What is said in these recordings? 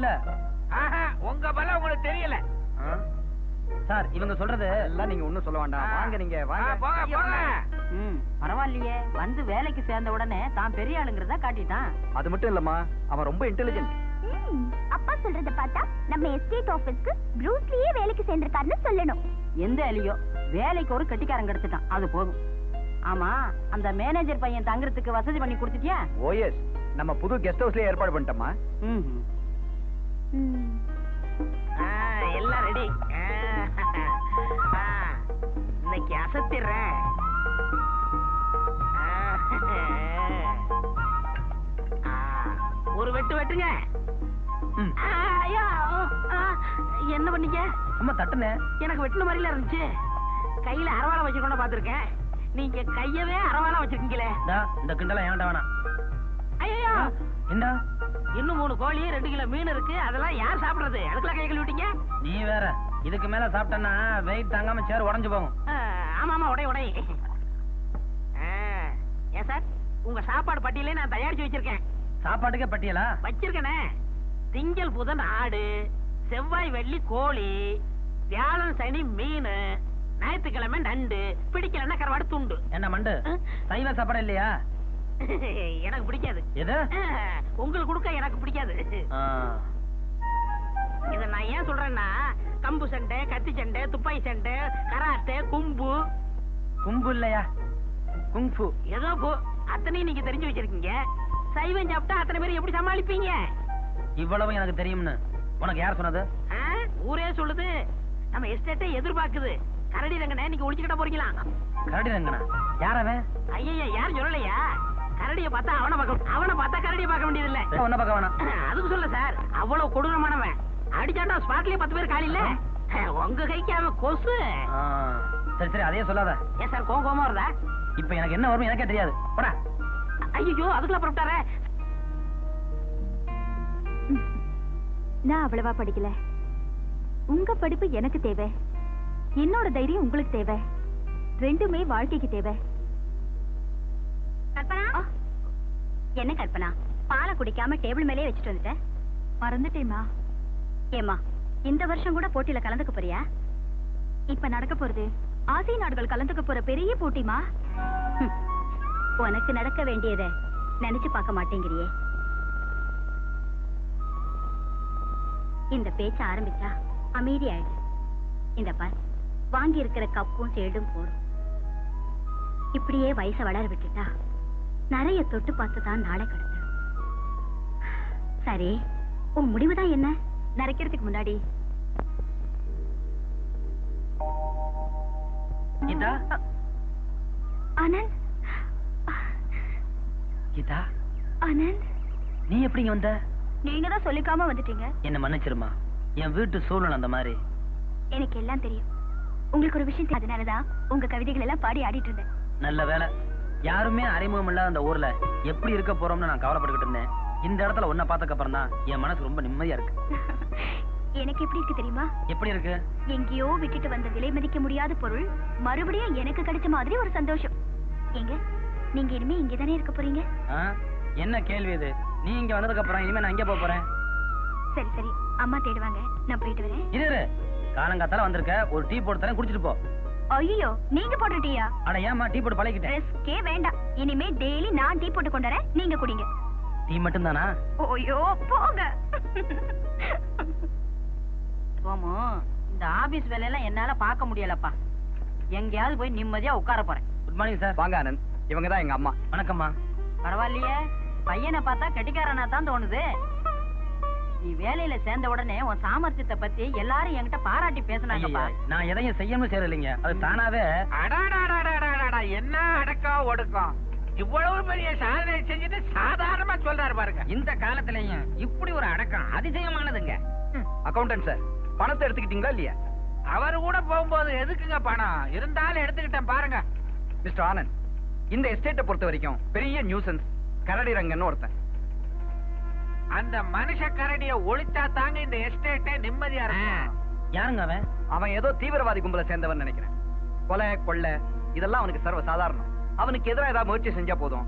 இல்ல. உங்க பலம் உங்களுக்கு தெரியல சார். இவங்க சொல்றது எல்லாம் நீங்க ஒண்ணும் சொல்ல வேண்டாம். வாங்க, நீங்க வாங்க. போங்க போங்க. பரவாயில்லையே, வந்து வேலைக்கு சேர்ந்த உடனே தான் பெரிய ஆளுங்கிறத காட்டிட்டான். அது மட்டும் இல்லம்மா, அவன் ரொம்ப இன்டெலிஜென்ட். அப்பா சொல்றத பார்த்தா நம்ம எஸ்டேட் ஆபீஸ்க்கு ப்ரூஸ்லியே வேலைக்கு சேர்ந்திருக்காருன்னு சொல்லணும். எந்த அலியோ வேலைக்கு ஒரு கட்டிக்காரன் கிடைச்சிட்டான், அது போதும். ஆமா, அந்த மேனேஜர் பையன் தங்குறதுக்கு வசதி பண்ணி கொடுத்துட்டியா? ஓஎஸ், நம்ம புது கெஸ்ட் ஹவுஸ்லயே ஏற்பாடு பண்ணிட்டோமா. எல்லாம் ரெடி. இன்னைக்கு அசத்திடுறேன். ஒரு வெட்டு வெட்டுங்க. என்ன பண்ணீங்க? சும்மா தட்டுனே. எனக்கு வெட்டின மாதிரில இருந்துச்சு. கையில அரவாளை வச்சுக்கொண்டு பாத்துருக்கேன். நீங்க கையவே அரவாளா வச்சிருக்கீங்களே. இந்த கிண்டல ஏன்டா வேணாம். ஐயோ, என்ன? இன்னும் 3 கோழி 2 கிலோ மீன் இருக்கு. அதெல்லாம் யார் சாப்பிடுறது? அதுக்குள்ள கை கழுவி விட்டீங்க. நீ வேற. இதுக்கு மேல சாப்பிட்டேன்னா வெயிட் தாங்காம சேர் உடைஞ்சு போகும். ஆமா ஆமா, உடை உடை. ஏன் சார், உங்க சாப்பாடு பட்டியலே நான் தயாரிச்சு வச்சிருக்கேன். சாப்பாட்டுக்கே பட்டியலா? வச்சிருக்கனே. திங்கள் புதன் ஆடு, செவ்வாய் வெள்ளி கோழி, வியாழன் சனி மீன், ஞாயிற்றுக்கிழமை நண்டு, பிடிக்கலன்னா கருவாடு துண்டு. என்ன மண்டு, சைவ சாப்பாடு இல்லையா? எனக்கு பிடிக்காது. எது? உங்களுக்கு கொடுக்க எனக்கு பிடிக்காது. இத நான் ஏன் சொல்றேன்னா, கம்பு சண்டை, கத்தி சண்டை, துப்பாக்கி சண்டை, கராத்தே, கும்பு. கும்பு இல்லையா, குங்ஃபு. ஏதோ அத்தனையும் நீங்க தெரிஞ்சு வச்சிருக்கீங்க. சைவம் சாப்பிட்டா அத்தனை பேரும் எப்படி சமாளிப்பீங்க? இவ்வளவு எனக்கு தெரியும்னு உனக்கு யார் சொன்னது? ஊரே சொல்லுது. நம்ம எஸ்டேட்டை எதிர்பார்க்குது. கரடி ரங்கனை நீங்க ஒழிச்சுக்கிட்ட போறீங்களா? கரடி ரங்கனா? யார் அவன்? ஐயா, யாரும் சொல்லலையா? கரடிய பார்த்தா அவனை பார்க்க, அவனை பார்த்தா கரடியை பார்க்க வேண்டியது இல்ல. உன்ன பார்க்க வேணாம். அதுக்கு சொல்ல சார், அவ்வளவு கொடூரமானவன். அடிச்சாட்டா ஸ்பாட்லயே 10 பேர் காலி இல்ல. உங்க கைக்கு அவன் கொசு. சரி சரி, அதே சொல்லாத. ஏன் சார் கோவமா வருதா? இப்ப எனக்கு என்ன வரும் எனக்கே தெரியாது. போடா. ஐயோ, அதுக்குள்ள புறப்பட்டாரே. நான் அவ்வளவா படிக்கல. உங்க படிப்பு எனக்கு தேவை, என்னோட தைரியம் உங்களுக்கு தேவை. ரெண்டுமே வாழ்க்கைக்கு தேவை. கல்பனா, என்ன கல்பனா, பாலை குடிக்காம டேபிள் மேலே வச்சுட்டு வந்துட்டேன். மறந்துட்டேமா. ஏமா, இந்த வருஷம் கூட போட்டியில கலந்துக்க போறியா? இப்ப நடக்க போறது ஆசிய நாடுகள் கலந்துக்க போற பெரிய போட்டிமா. உனக்கு நடக்க வேண்டியதை நினைச்சு பார்க்க மாட்டேங்கிறியே. இந்த பேச்ச ஆரம்பிச்சா அமைதி ஆயிடு. இந்த பார், வாங்கி இருக்கிற கப்பும் சேடும் போடும். இப்படியே வயசை வளர விட்டுட்டா நிறைய தொட்டு பார்த்துதான் நாளை கடத்தணும். சரி, உன் முடிவுதான் என்ன? நரைக்கிறதுக்கு முன்னாடி கீதா. ஆனந்த், கீதா, ஆனந்த், நீ எப்படிங்க வந்த? நீங்க தான் சொல்லிக்காம வந்துட்டீங்க. என்ன மன்னிச்சிருமா, என் வீட்டு சூழ்நிலை அந்த மாதிரி. எனக்கு எல்லாம் தெரியும். உங்களுக்கு ஒரு விஷயம், அதனாலதான் உங்க கவிதைகள் எல்லாம் பாடி ஆடிட்டு இருந்தேன். நல்ல வேலை, யாருமே அறிமுகம் இல்லாத அந்த ஊர்ல எப்படி இருக்க போறோம்னு நான் கவலைப்பட்டுக்கிட்டு இருந்தேன். இந்த இடத்துல உன்னை பார்த்ததுக்கு அப்புறம் தான் என் மனசு ரொம்ப நிம்மதியா இருக்கு. எனக்கு எப்படி இருக்கு தெரியுமா? எப்படி இருக்கு? எங்கேயோ விட்டுட்டு வந்த விலை மதிக்க முடியாத பொருள் மறுபடியும் எனக்கு கிடைச்ச மாதிரி ஒரு சந்தோஷம். எங்க நீங்க இனிமே இங்கதானே இருக்க போறீங்க? என்ன கேள்வி இது? நீ இங்க வந்ததுக்கு அப்புறம் இனிமே நான் எங்க போறேன்? சரி சரி, அம்மா தேடுவாங்க, நான் போயிட்டு வரேன். இரு, காலங்காத்தால வந்திருக்க, ஒரு டீ போட்டு தரேன், குடிச்சிட்டு போ. ஐயோ, நீங்க போடுற டீயா? அட ஏமா, டீ போட்டு பழகிட்டேன். ரிஸ்கே வேண்டாம். இனிமே டெய்லி நான் டீ போட்டு கொண்டு வரேன், நீங்க குடிங்க. டீ மட்டும் தானா? ஓயோ, போங்க. சோமு, இந்த ஆபீஸ் வேலையெல்லாம் என்னால பார்க்க முடியலப்பா. எங்கேயாவது போய் நிம்மதியா உட்கார போறேன். Good morning sir. வாங்க ஆனந்த், இவங்க தான் எங்க அம்மா. வணக்கம்மா. பரவாயில்லையே, பையனை பார்த்தா கெட்டிக்காரனா தான் தோணுது. நீ வேலையில சேர்ந்த உடனே உன் சாமர்த்தியத்தை பத்தி எல்லாரும் என்கிட்ட பாராட்டி பேசினாங்கப்பா. நான் எதையும் செய்யணும்னு செய்யலைங்க, அது தானாவே. என்ன அடக்கம் ஒடுக்கம், இவ்வளவு பெரிய சாதனை செஞ்சுட்டு சாதாரணமா சொல்றாரு பாருங்க. இந்த காலத்திலயும் இப்படி ஒரு அடக்கம் அதிசயமானதுங்க. அக்கவுண்டன்ட் சார், பணத்தை எடுத்துக்கிட்டீங்களா இல்லையா? அவரு கூட போகும்போது எதுக்குங்க பணம் இருந்தாலும் எடுத்துக்கிட்டேன் பாருங்க. மிஸ்டர் ஆனந்த், இந்த எஸ்டேட்டை பொறுத்த வரைக்கும் பெரிய நியூசன்ஸ் கரடி ரங்கன்னு ஒருத்தன். அந்த மனுஷ கரடிய ஒழிச்சா தாங்க இந்த எஸ்டேட்டே நிம்மதியா இருக்கும். யாருங்க அவன்? அவன் ஏதோ தீவிரவாதி கும்பலை சேர்ந்தவன் நினைக்கிறேன். கொலை கொள்ளை இதெல்லாம் அவனுக்கு சர்வ சாதாரணம். அவனுக்கு எதிராக ஏதாவது முயற்சி செஞ்சா போதும்,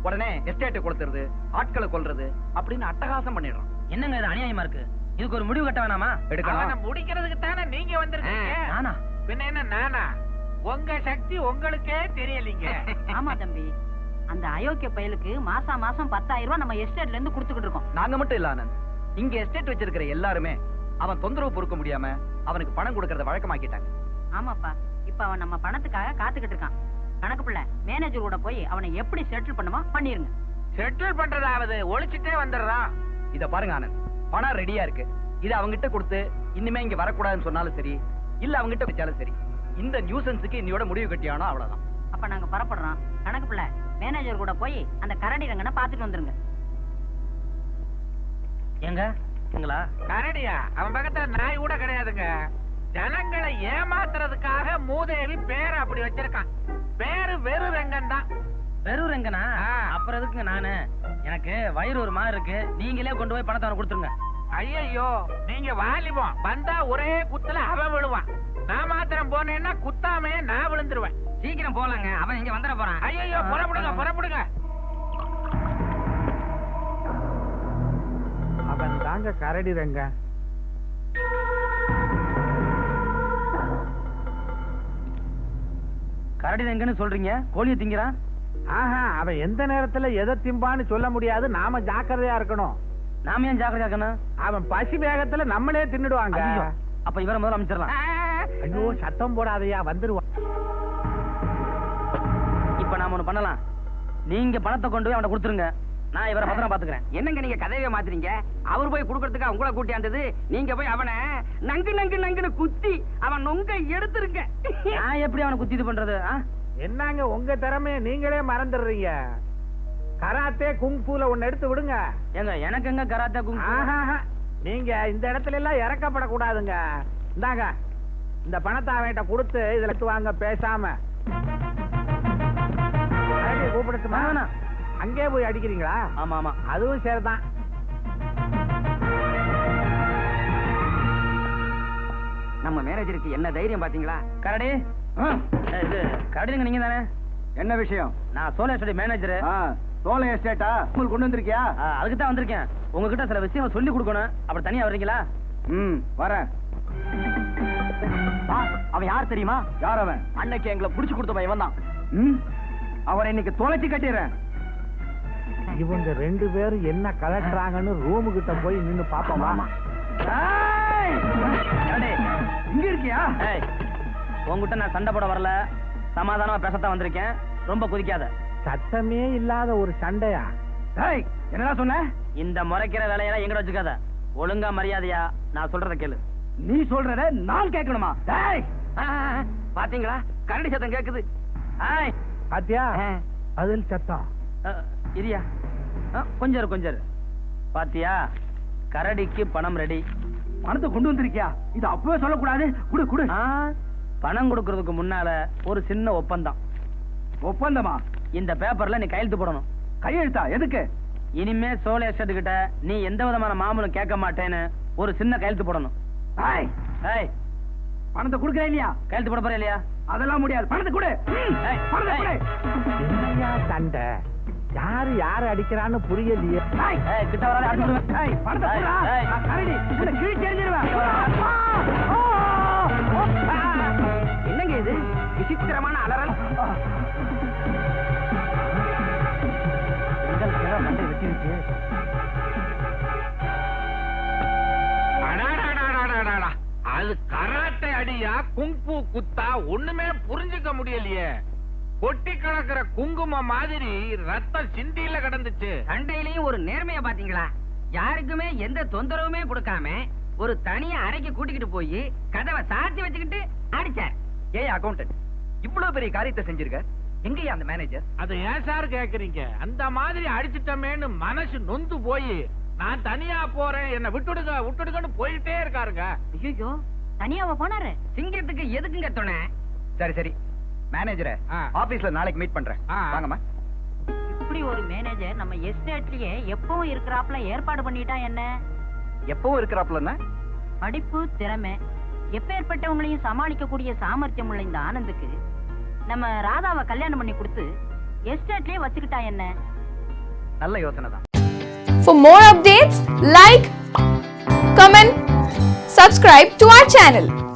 உடனே எஸ்டேட்டை கொடுத்துறது, ஆட்களை கொல்றது அப்படின்னு அட்டகாசம் பண்ணிடுறான். என்னங்க இது அநியாயமா இருக்கு? இதுக்கு ஒரு முடிவு கட்ட வேணாமா? அவனை முடிக்கிறதுக்கு தானே நீங்க வந்திருக்கீங்க. நானா? பின்ன என்ன நானா? உங்க சக்தி உங்களுக்கே தெரியலீங்க. ஆமா தம்பி, அந்த அயோக்கிய பயலுக்கு மாசம் 10,000 ரூபாய் நம்ம எஸ்டேட்ல இருந்து கொடுத்துக்கிட்டு இருக்கோம். நாங்க மட்டும் இல்ல ஆனந்த், இங்க எஸ்டேட் வச்சிருக்கிற எல்லாருமே அவன் தொந்தரவு பொறுக்க முடியாம அவனுக்கு பணம் கொடுக்கறத வழக்கமாக்கிட்டாங்க. ஆமாப்பா, இப்ப அவன் நம்ம பணத்துக்காக காத்துக்கிட்டு இருக்கான். கணக்கு பிள்ளை மேனேஜர் கூட போய் அவனை எப்படி செட்டில் பண்ணுமா பண்ணிருங்க. செட்டில் பண்றதாவது ஒழிச்சிட்டே வந்துடுறான். இத பாருங்க ஆனந்த், பணம் ரெடியா இருக்கு. இத அவங்கிட்ட கொடுத்து இனிமே இங்க வரக்கூடாதுன்னு சொன்னாலும் சரி, இல்ல அவங்கிட்ட வச்சாலும் சரி, இந்த நியூசன்ஸுக்கு இன்னையோட முடிவு கட்டியானோ அவ்வளவுதான். அப்ப நாங்க புறப்படுறோம். கணக்கு பிள்ளை மேனேஜர் கூட போய் அந்த கரடி ரங்கனை பாத்துட்டு வந்துருங்க. எங்களா கரடியா? அவன் பக்கத்துல நாய் கூட கிடையாதுங்க. ஜனங்களை ஏமாத்துறதுக்காக மூதேவி பேரை அப்படி வச்சிருக்கான். பேரு வெறும் ரங்கன் தான். வெறும் ரங்கனா? அப்புறம் எதுக்குங்க நானு? எனக்கு வயிறு ஒரு மாதிரி இருக்கு, நீங்களே கொண்டு போய் பணத்தை அவனை கொடுத்துருங்க. ஐயோ, நீங்க வாலிபம் வந்தா ஒரே குத்துல அவன் விழுவான். நான் மாத்திரம் போனேன்னா குத்தாமே நான் விழுந்துருவேன். சீக்கிரம் போலாங்க, அவன் இங்க வந்துட போறான். ஐயோ, புறப்படுங்க. அவன் தாங்க கரடி ரங்க. கரடி ரங்கன்னு சொல்றீங்க? கோழியை திங்கிறான்? ஆஹா, அவன் எந்த நேரத்துல எதை திம்பான்னு சொல்ல முடியாது. நாம ஜாக்கிரதையா இருக்கணும். நாம ஏன் ஜாக்கிரதையா இருக்கணும்? அவன் பசி வேகத்துல நம்மளே தின்னுடுவாங்க. ஐயோ, அப்ப இவரை முதல்ல அமைச்சிடலாம். ஐயோ, சத்தம் போடாதையா, வந்துருவான். இப்ப நாம ஒண்ணு பண்ணலாம். நீங்க பணத்தை கொண்டு போய் அவனை கொடுத்துருங்க, நான் இவரை பத்திரம் பாத்துக்கிறேன். என்னங்க நீங்க கதையை மாத்துறீங்க? அவர் போய் குடுக்கறதுக்கு உங்களை கூட்டியாந்தது, நீங்க போய் அவனை நங்குன்னு குத்தி அவன் நொங்க எடுத்துருங்க. நான் எப்படி அவனை குத்தி இது பண்றது? என்னங்க உங்க திறமைய நீங்களே மறந்துடுறீங்க. கராத்தே குங்ஃபூல ஒன்னு எடுத்து விடுங்க. எனக்கு எங்க கராத்தே குங்ஃபூ? நீங்க இந்த இடத்துல எல்லாம் இறக்கப்படக்கூடாதுங்க. இந்தாங்க, இந்த பணத்தை அவன்கிட்ட கொடுத்து இதுல எடுத்து வாங்க பேசாம. கூப்பிடுமா? அங்கே போய் அடிக்கிறீங்களா? ஆமா, அதுவும் சரிதான். நம்ம மேனேஜருக்கு என்ன தைரியம் பாத்தீங்களா? கரடி, இது கரடிங்க நீங்க தானே? என்ன விஷயம்? நான் சோலை எஸ்டேட் மேனேஜர். சோலை எஸ்டேட்டா? உங்களுக்கு கொண்டு வந்திருக்கியா? அதுக்கு தான் வந்திருக்கேன். உங்ககிட்ட சில விஷயம் சொல்லி கொடுக்கணும். அப்படி தனியா வர்றீங்களா? வரேன். அவன் யார் தெரியுமா? யார் அவன்? அன்னைக்கு எங்களை புடிச்சு கொடுத்தவன் இவன் தான். அவரை இன்னைக்கு தொலைச்சி கட்டிடுறேன். இவங்க 2 பேரும் என்ன கலட்டுறாங்கன்னு ரூமு கிட்ட போய் நின்னு பாப்போமா? இங்க இருக்கியா? உங்ககிட்ட நான் சண்டை போட வரல, சமாதானமா பேசத்தான் வந்திருக்கேன். ரொம்ப குதிக்காத. சத்தமே இல்லாத ஒரு சண்டையா? என்னடா சொன்ன? இந்த முறைக்கிற வேலையெல்லாம் எங்கிட்ட வச்சுக்காத. ஒழுங்கா மரியாதையா நான் சொல்றத கேளு. நீ சொல்றத நான் கேட்கணுமா? பாத்தீங்களா, கரடி சத்தம் கேக்குது. பாத்தியா? அதில் சத்தம். இரியா, கொஞ்சம் இரு. பாத்தியா, கரடிக்கு பணம் ரெடி. பணத்தை கொண்டு வந்திருக்கியா? இது அப்பவே சொல்லக்கூடாது. குடு. பணம் கொடுக்கறதுக்கு முன்னால ஒரு சின்ன ஒப்பந்தம். ஒப்பந்தமா? இந்த பேப்பர்ல நீ கையெழுத்து போடணும். கையெழுத்தா? எதுக்கு? இனிமே சோலை எஸ்டேட் கிட்ட நீ எந்த விதமான மாமூலும் கேட்க மாட்டேன்னு ஒரு சின்ன கையெழுத்து போடணும். பணத்தை கொடுக்கற இல்லையா? கையெழுத்து போட போற இல்லையா? அதெல்லாம் முடியாது. பணத்தை கொடு. என்னையா சண்டை? யாரு அடிக்கிறான்னு புரியலையே. கிட்ட வராத, அடிச்சுடுவேன். பணத்தை கொடுடா. கரடி உன்னை கிழிச்சு எறிஞ்சிருவேன். என்னங்க இது விசித்திரமான அலறல்? மண்டை வெட்டி வச்சு. அது கராட்டை அடியா குங்ஃபூ குத்தா ஒண்ணுமே புரிஞ்சுக்க முடியலையே. கொட்டி கிடக்குற குங்குமம் மாதிரி ரத்தம் சிந்தியில கிடந்துச்சு. சண்டையிலையும் ஒரு நேர்மையா பாத்தீங்களா? யாருக்குமே எந்த தொந்தரவுமே கொடுக்காம ஒரு தனியா அறைக்கு கூட்டிக்கிட்டு போய் கதவை சாத்தி வச்சுக்கிட்டு அடிச்சார். ஏன் அக்கௌண்டன்ட் இவ்வளவு பெரிய காரியத்தை செஞ்சிருக்க? எங்கயா அந்த மேனேஜர்? அது ஏன் சார் கேக்குறீங்க? அந்த மாதிரி அடிச்சிட்டமேன்னு மனசு நொந்து போய் நான் தனியா போறேன், என்ன விட்டுடுங்கன்னு போயிட்டே இருக்காருங்க. ஐயோ, தனியாவா போனாரு? சிங்கத்துக்கு எதுக்குங்க துணை? சரி மேனேஜரை ஆபீஸ்ல நாளைக்கு மீட் பண்றேன். வாங்கம்மா. இப்படி ஒரு மேனேஜர் நம்ம எஸ்டேட்லயே எப்பவும் இருக்கிறாப்ல ஏற்பாடு பண்ணிட்டா என்ன? எப்பவும் இருக்கிறாப்லன்னா? படிப்பு, திறமை, எப்பேற்பட்டவங்களையும் சமாளிக்க கூடிய சாமர்த்தியம் உள்ள இந்த ஆனந்துக்கு நம்ம ராதாவை கல்யாணம் பண்ணி கொடுத்து எஸ்டேட்லயே வச்சுக்கிட்டா என்ன? நல்ல யோசனை தான். For more updates, like, comment, subscribe to our channel.